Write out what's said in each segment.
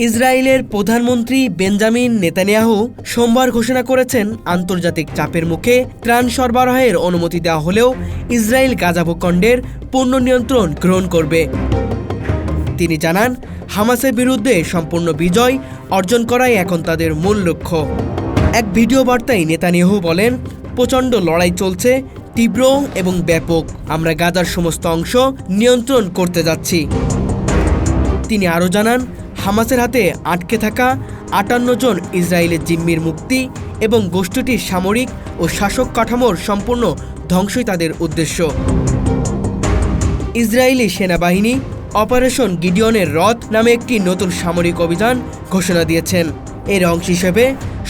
ইসরায়েলের প্রধানমন্ত্রী Benjamin Netanyahu সোমবার ঘোষণা করেছেন, আন্তর্জাতিক চাপের মুখে ত্রাণ সরবরাহের অনুমতি দেওয়া হলেও ইসরায়েল গাজা ভূখণ্ডের পূর্ণ নিয়ন্ত্রণ গ্রহণ করবে। তিনি জানান, হামাসের বিরুদ্ধে সম্পূর্ণ বিজয় অর্জন করাই এখন তাদের মূল লক্ষ্য। এক ভিডিও বার্তায় নেতানিয়াহু বলেন, প্রচণ্ড লড়াই চলছে, তীব্র এবং ব্যাপক। আমরা গাজার সমস্ত অংশ নিয়ন্ত্রণ করতে যাচ্ছি। তিনি আরও জানান, হামাসের হাতে আটকে থাকা ৫৮ জন ইসরায়েলের জিম্মির মুক্তি এবং গোষ্ঠীটির সামরিক ও শাসক কাঠামোর সম্পূর্ণ ধ্বংসই তাদের উদ্দেশ্য। ইসরায়েলি সেনাবাহিনী অপারেশন গিডিয়নের রথ নামে একটি নতুন সামরিক অভিযান ঘোষণা দিয়েছেন। এর অংশ হিসেবে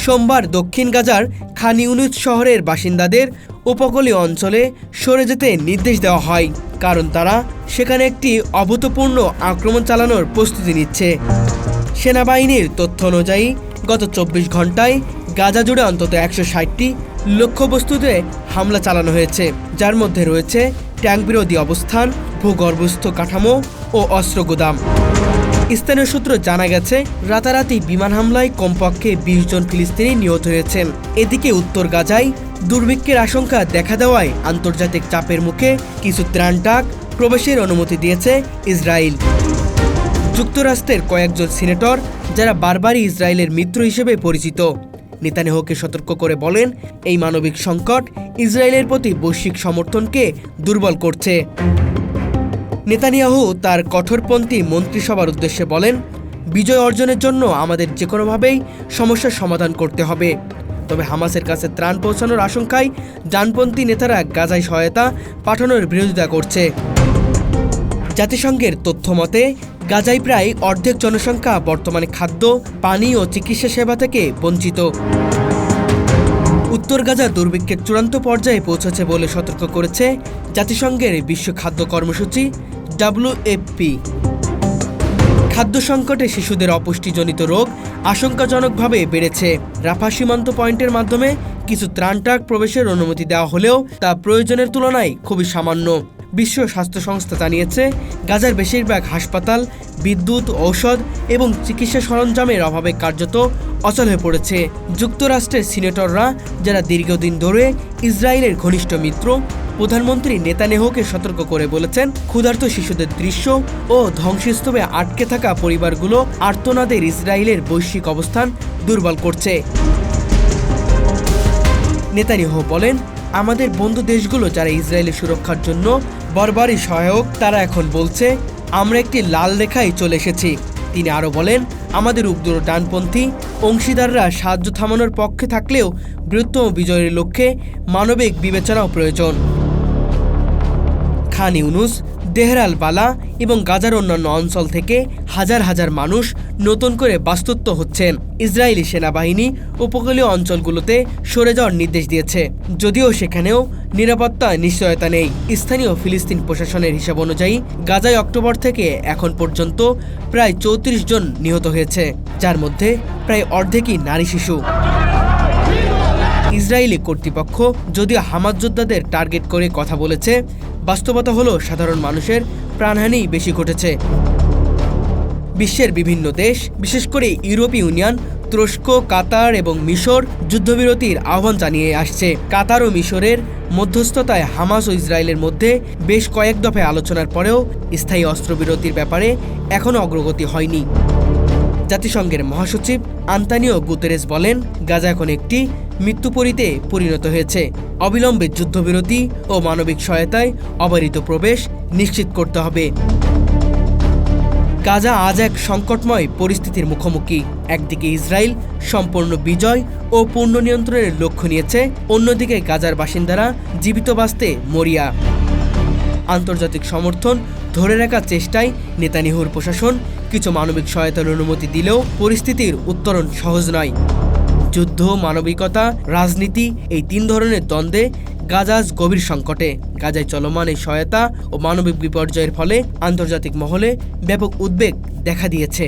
সোমবার দক্ষিণ গাজার খান ইউনুস শহরের বাসিন্দাদের উপকূলীয় অঞ্চলে সরে যেতে নির্দেশ দেওয়া হয়, কারণ তারা সেখানে একটি অভূতপূর্ণ আক্রমণ চালানোর প্রস্তুতি নিচ্ছে। সেনাবাহিনীর তথ্য অনুযায়ী গত ২৪ ঘন্টায় গাজা জুড়ে অন্তত ১৬০টি লক্ষ্যবস্তুতে হামলা চালানো হয়েছে, যার মধ্যে রয়েছে ট্যাঙ্ক বিরোধী অবস্থান, ভূগর্ভস্থ কাঠামো ও অস্ত্র গুদাম। স্থানীয় সূত্র জানা গেছে, রাতারাতি বিমান হামলায় কমপক্ষে ২০ জন ফিলিস্তিনি নিহত হয়েছেন। এদিকে উত্তর গাজায় দুর্ভিক্ষের আশঙ্কা দেখা দেওয়ায় আন্তর্জাতিক চাপের মুখে কিছু ত্রাণ ট্রাক প্রবেশের অনুমতি দিয়েছে ইসরায়েল। যুক্তরাষ্ট্রের কয়েকজন সিনেটর, যারা বারবারই ইসরায়েলের মিত্র হিসেবে পরিচিত, নেতানিয়াহুকে সতর্ক করে বলেন, এই মানবিক সংকট ইসরায়েলের প্রতি বৈশ্বিক সমর্থনকে দুর্বল করছে। নেতানিয়াহু তার কঠোরপন্থী মন্ত্রিসভার উদ্দেশ্যে বলেন, বিজয় অর্জনের জন্য আমাদের যে কোনোভাবেই সমস্যার সমাধান করতে হবে। তবে হামাসের কাছে ত্রাণ পৌঁছানোর আশঙ্কায় ডানপন্থী নেতারা গাজায় সহায়তা পাঠানোর বিরোধিতা করছে। জাতিসংঘের তথ্য মতে গাজায় প্রায় অর্ধেক জনসংখ্যা বর্তমানে খাদ্য, পানি ও চিকিৎসা সেবা থেকে বঞ্চিত। উত্তর গাজা দুর্ভিক্ষের চূড়ান্ত পর্যায়ে পৌঁছেছে বলে সতর্ক করেছে জাতিসংঘের বিশ্ব খাদ্য কর্মসূচি WFP। খাদ্য সংকটে শিশুদের অপুষ্টিজনিত রোগ আশঙ্কাজনকভাবে বেড়েছে। রাফা সীমান্ত পয়েন্টের মাধ্যমে কিছু ত্রাণ ট্রাক প্রবেশের অনুমতি দেওয়া হলেও তা প্রয়োজনের তুলনায় খুবই সামান্য। বিশ্ব স্বাস্থ্য সংস্থা জানিয়েছে, গাজার বেশিরভাগ হাসপাতাল বিদ্যুৎ, ঔষধ এবং চিকিৎসা সরঞ্জামের অভাবে কার্যত অচল হয়ে পড়েছে। যুক্তরাষ্ট্রের সিনেটররা, যারা দীর্ঘদিন ধরে ইসরায়েলের ঘনিষ্ঠ মিত্র, প্রধানমন্ত্রী নেতানিয়াহুকে সতর্ক করে বলেছেন, ক্ষুধার্ত শিশুদের দৃশ্য ও ধ্বংসস্তূপে আটকে থাকা পরিবারগুলো আর্তনাদের ইসরায়েলের বৈশ্বিক অবস্থান দুর্বল করছে। নেতানিয়াহু বলেন, আমাদের বন্ধু দেশগুলো যারা ইসরায়েলের সুরক্ষার জন্য বরাবরই সহায়ক, তারা এখন বলছে আমরা একটি লাল রেখায় চলে এসেছি। তিনি আরও বলেন, আমাদের উগ্র ডানপন্থী অংশীদাররা সাহায্য থামানোর পক্ষে থাকলেও বৃহত্তম বিজয়ের লক্ষ্যে মানবিক বিবেচনাও প্রয়োজন। খান ইউনুস, দেহের আল বালা এবং গাজার অন্যান্য অঞ্চল থেকে হাজার হাজার মানুষ নতুন করে বাস্তুত্ব হচ্ছেন। ইসরায়েলি সেনাবাহিনী উপকূলীয় অঞ্চলগুলোতে সরে যাওয়ার নির্দেশ দিয়েছে, যদিও সেখানেও নিরাপত্তা নিশ্চয়তা নেই। স্থানীয় ফিলিস্তিন প্রশাসনের হিসাব অনুযায়ী গাজায় অক্টোবর থেকে এখন পর্যন্ত প্রায় ৩৪ জন নিহত হয়েছে, যার মধ্যে প্রায় অর্ধেকই নারী শিশু। ইসরায়েলি কর্তৃপক্ষ যদিও হামাস যোদ্ধাদের টার্গেট করে কথা বলেছে, বাস্তবতা হলো সাধারণ মানুষের প্রাণহানি বেশি ঘটেছে। বিশ্বের বিভিন্ন দেশ, বিশেষ করে ইউরোপীয় ইউনিয়ন, তুরস্ক, কাতার এবং মিশর যুদ্ধবিরতির আহ্বান জানিয়ে আসছে। কাতার ও মিশরের মধ্যস্থতায় হামাস ও ইসরায়েলের মধ্যে বেশ কয়েক দফায় আলোচনার পরেও স্থায়ী অস্ত্রবিরতির ব্যাপারে এখনও অগ্রগতি হয়নি। জাতিসংঘের মহাসচিব আন্তোনিও গুতেরেস বলেন, গাজা এখন একটি মৃত্যুপরীতে পরিণত হয়েছে। অবিলম্বে যুদ্ধবিরতি ও মানবিক সহায়তায় অবারিত প্রবেশ নিশ্চিত করতে হবে। গাজা আজ এক সংকটময় পরিস্থিতির মুখোমুখি। একদিকে ইসরায়েল সম্পূর্ণ বিজয় ও পূর্ণ নিয়ন্ত্রণের লক্ষ্য নিয়েছে, অন্যদিকে গাজার বাসিন্দারা জীবিত বাঁচতে মরিয়া। আন্তর্জাতিক সমর্থন ধরে রাখার চেষ্টায় নেতানিয়াহুর প্রশাসন কিছু মানবিক সহায়তার অনুমতি দিলেও পরিস্থিতির উত্তরণ সহজ নয়। যুদ্ধ, মানবিকতা, রাজনীতি, এই ৩ ধরনের দ্বন্দ্বে গাজা গভীর সংকটে। গাজায় চলমান এই সহায়তা ও মানবিক বিপর্যয়ের ফলে আন্তর্জাতিক মহলে ব্যাপক উদ্বেগ দেখা দিয়েছে।